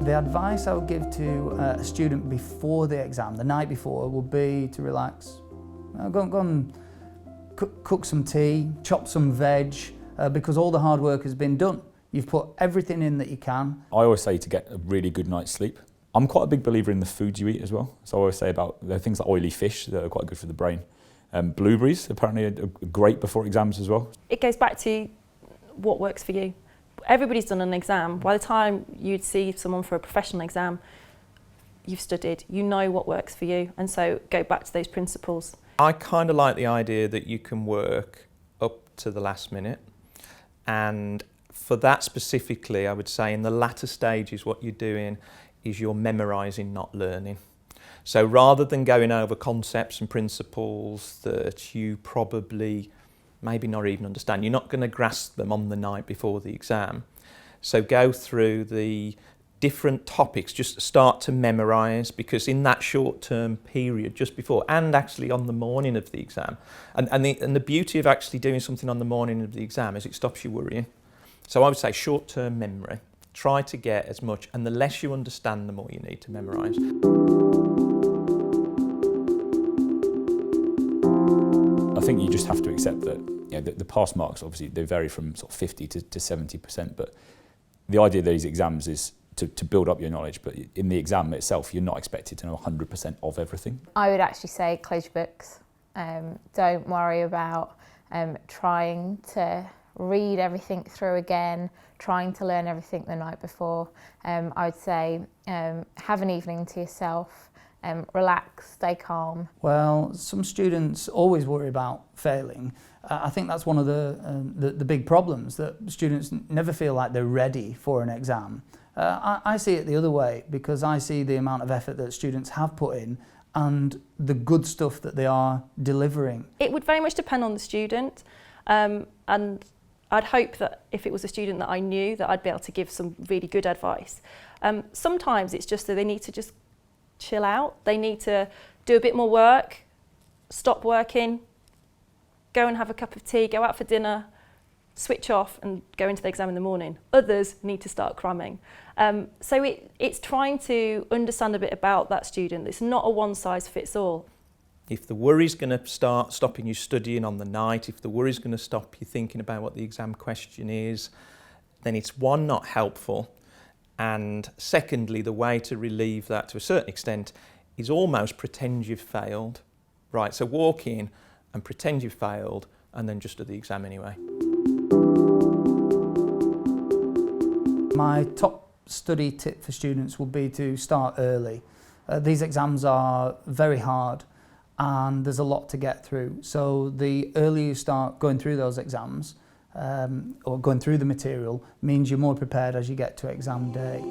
The advice I would give to a student before the exam, the night before, would be to relax. Go and cook some tea, chop some veg, because all the hard work has been done. You've put everything in that you can. I always say to get a really good night's sleep. I'm quite a big believer in the foods you eat as well. So I always say about there are things like oily fish that are quite good for the brain. Blueberries apparently are great before exams as well. It goes back to what works for you. Everybody's done an exam. By the time you'd see someone for a professional exam, you've studied, you know what works for you, and so go back to those principles. I kind of like the idea that you can work up to the last minute, and for that specifically, I would say in the latter stages what you're doing is you're memorising, not learning. So rather than going over concepts and principles that you probably maybe not even understand, you're not going to grasp them on the night before the exam. So go through the different topics, just start to memorise, because in that short-term period just before, and actually on the morning of the exam, and the beauty of actually doing something on the morning of the exam is it stops you worrying. So I would say short-term memory, try to get as much, and the less you understand, the more you need to memorise. I think you just have to accept that, you know, the pass marks, obviously they vary from sort of 50 to 70%, but the idea of these exams is to build up your knowledge, but in the exam itself you're not expected to know 100% of everything. I would actually say close your books. Don't worry about trying to read everything through again, trying to learn everything the night before. I would say have an evening to yourself, relax, stay calm. Well, some students always worry about failing. I think that's one of the big problems, that students never feel like they're ready for an exam. I see it the other way, because I see the amount of effort that students have put in and the good stuff that they are delivering. It would very much depend on the student, and I'd hope that if it was a student that I knew, that I'd be able to give some really good advice. Sometimes it's just that they need to just chill out, they need to do a bit more work, stop working, go and have a cup of tea, go out for dinner, switch off and go into the exam in the morning. Others need to start cramming. So it's trying to understand a bit about that student. It's not a one-size-fits-all. If the worry's going to start stopping you studying on the night, if the worry's going to stop you thinking about what the exam question is, then it's one, not helpful, and secondly, the way to relieve that to a certain extent is almost pretend you've failed. Right, so walk in and pretend you've failed and then just do the exam anyway. My top study tip for students would be to start early. These exams are very hard and there's a lot to get through. So the earlier you start going through those exams or going through the material means you're more prepared as you get to exam day.